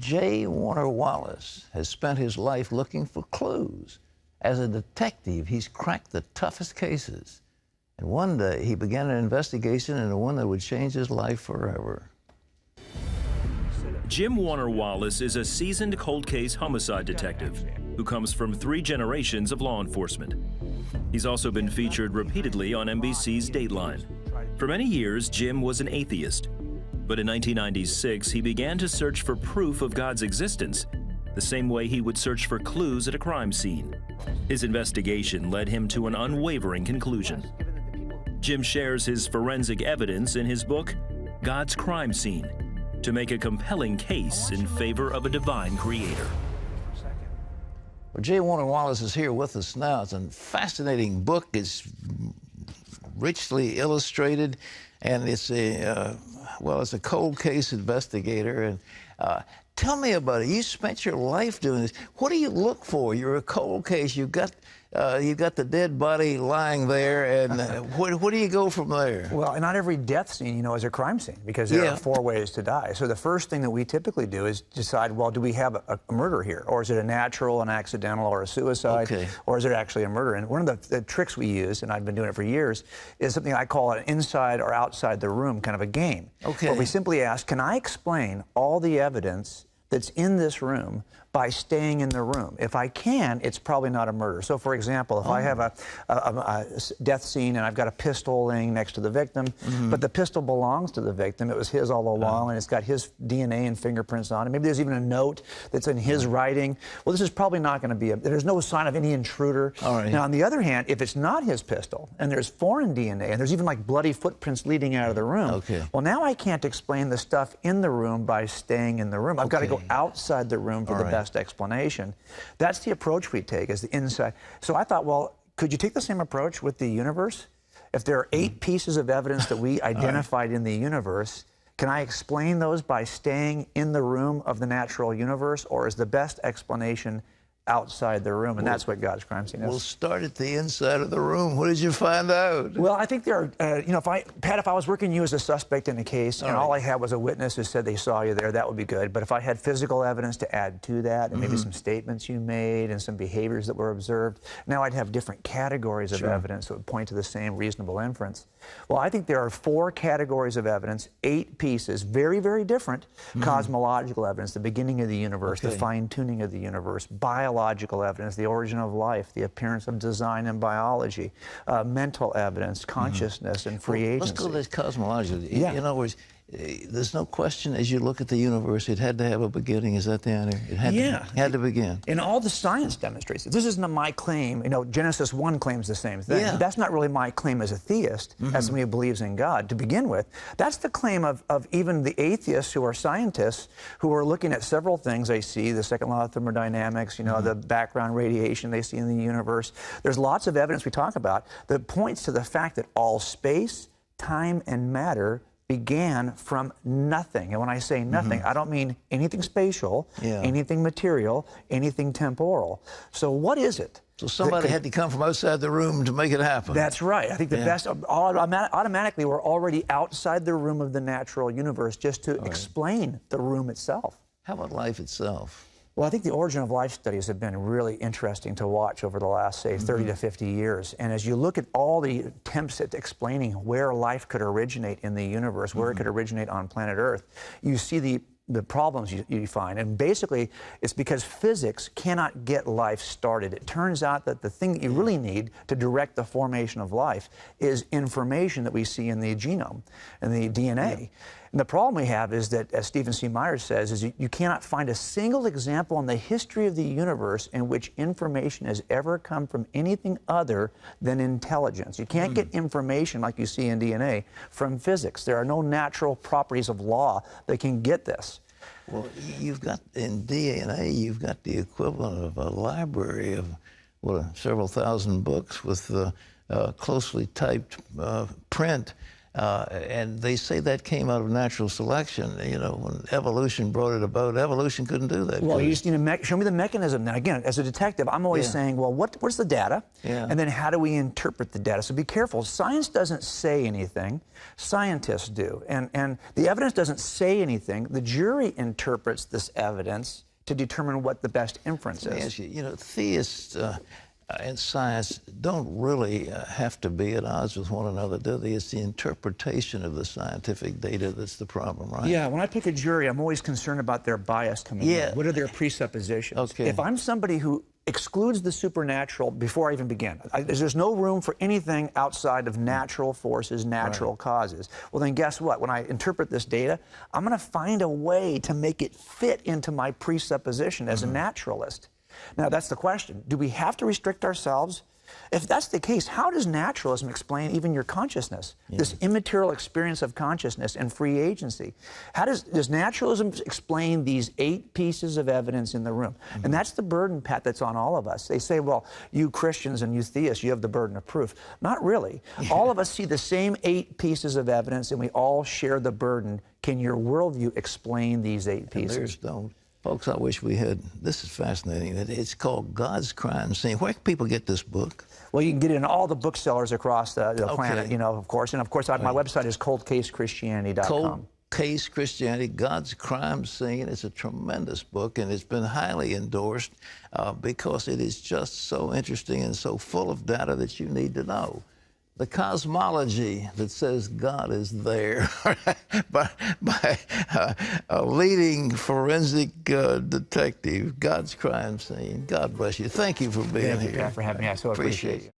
J. Warner Wallace has spent his life looking for clues. As a detective, he's cracked the toughest cases. And one day, he began an investigation into one that would change his life forever. Jim Warner Wallace is a seasoned cold case homicide detective who comes from 3 generations of law enforcement. He's also been featured repeatedly on NBC's Dateline. For many years, Jim was an atheist. But in 1996, he began to search for proof of God's existence, the same way he would search for clues at a crime scene. His investigation led him to an unwavering conclusion. Jim shares his forensic evidence in his book, God's Crime Scene, to make a compelling case in favor of a divine creator. Well, J. Warner Wallace is here with us now. It's a fascinating book. It's richly illustrated, and it's it's a cold case investigator. And tell me about it. You spent your life doing this. What do you look for? You're a cold case. You've got the dead body lying there, and where do you go from there? Well, not every death scene, you know, is a crime scene, because there are 4 ways to die. So the first thing that we typically do is decide, well, do we have a murder here? Or is it a natural, an accidental, or a suicide? Okay. Or is it actually a murder? And one of the tricks we use, and I've been doing it for years, is something I call an inside or outside the room kind of a game. Okay. Where we simply ask, can I explain all the evidence that's in this room by staying in the room? If I can, it's probably not a murder. So, for example, if I have a death scene and I've got a pistol laying next to the victim, but the pistol belongs to the victim, it was his all along, and it's got his DNA and fingerprints on it. Maybe there's even a note that's in his writing. Well, this is probably not going to be there's no sign of any intruder. All right. Now, on the other hand, if it's not his pistol and there's foreign DNA and there's even like bloody footprints leading out of the room, well, now I can't explain the stuff in the room by staying in the room. I've got to go outside the room for the best explanation. That's the approach we take, is the inside. So I thought, well, could you take the same approach with the universe? If there are 8 pieces of evidence that we identified in the universe, can I explain those by staying in the room of the natural universe, or is the best explanation outside the room? And that's what God's crime scene is. We'll start at the inside of the room. What did you find out? Well, I think there are, you know, Pat, if I was working you as a suspect in a case, and all I had was a witness who said they saw you there, that would be good. But if I had physical evidence to add to that, and maybe some statements you made and some behaviors that were observed, now I'd have different categories of evidence that would point to the same reasonable inference. Well, I think there are 4 categories of evidence, 8 pieces, very, very different. Cosmological evidence, the beginning of the universe, the fine-tuning of the universe, biological evidence, the origin of life, the appearance of design and biology, mental evidence, consciousness, and free agency. Let's go to this cosmology. In other words, there's no question, as you look at the universe, it had to have a beginning. Is that the answer? It had to begin. And all the science demonstrates it. This isn't my claim. You know, Genesis 1 claims the same thing. But that's not really my claim as a theist, as somebody who believes in God, to begin with. That's the claim of even the atheists who are scientists, who are looking at several things they see, the second law of thermodynamics, you know, the background radiation they see in the universe. There's lots of evidence we talk about that points to the fact that all space, time, and matter began from nothing. And when I say nothing, I don't mean anything spatial, anything material, anything temporal. So what is it? So somebody had to come from outside the room to make it happen. That's right. I think the best, automatically, we're already outside the room of the natural universe just to explain the room itself. How about life itself? Well, I think the origin of life studies have been really interesting to watch over the last, say, 30 to 50 years. And as you look at all the attempts at explaining where life could originate in the universe, where it could originate on planet Earth, you see the problems you find. And basically, it's because physics cannot get life started. It turns out that the thing that you really need to direct the formation of life is information that we see in the genome and the DNA. And the problem we have is that, as Stephen C. Myers says, is you cannot find a single example in the history of the universe in which information has ever come from anything other than intelligence. You can't get information like you see in DNA from physics. There are no natural properties of law that can get this. Well, you've got, in DNA, you've got the equivalent of a library of, several thousand books with closely typed print. And they say that came out of natural selection. You know, when evolution brought it about, evolution couldn't do that. Well, you just need to show me the mechanism. Then again, as a detective, I'm always saying, well, what's the data? And then how do we interpret the data? So be careful. Science doesn't say anything. Scientists do. And the evidence doesn't say anything. The jury interprets this evidence to determine what the best inference is. You know, theists and science don't really have to be at odds with one another, do they? It's the interpretation of the scientific data that's the problem, right? Yeah, when I pick a jury, I'm always concerned about their bias coming in. What are their presuppositions? Okay. If I'm somebody who excludes the supernatural before I even begin, there's no room for anything outside of natural forces, natural causes, well then guess what? When I interpret this data, I'm going to find a way to make it fit into my presupposition as a naturalist. Now, that's the question. Do we have to restrict ourselves? If that's the case, how does naturalism explain even your consciousness, this immaterial experience of consciousness and free agency? How does naturalism explain these 8 pieces of evidence in the room? And that's the burden, Pat, that's on all of us. They say, well, you Christians and you theists, you have the burden of proof. Not really. All of us see the same 8 pieces of evidence, and we all share the burden. Can your worldview explain these 8 pieces? And theirs don't. Folks, I wish we had, this is fascinating, it's called God's Crime Scene. Where can people get this book? Well, you can get it in all the booksellers across the planet, you know, of course. And of course, my website is coldcasechristianity.com. Cold Case Christianity, God's Crime Scene. It's a tremendous book, and it's been highly endorsed because it is just so interesting and so full of data that you need to know. The cosmology that says God is there by a leading forensic detective, God's Crime Scene. God bless you. Thank you for being here. Thank you, Pat, for having me. I so appreciate you.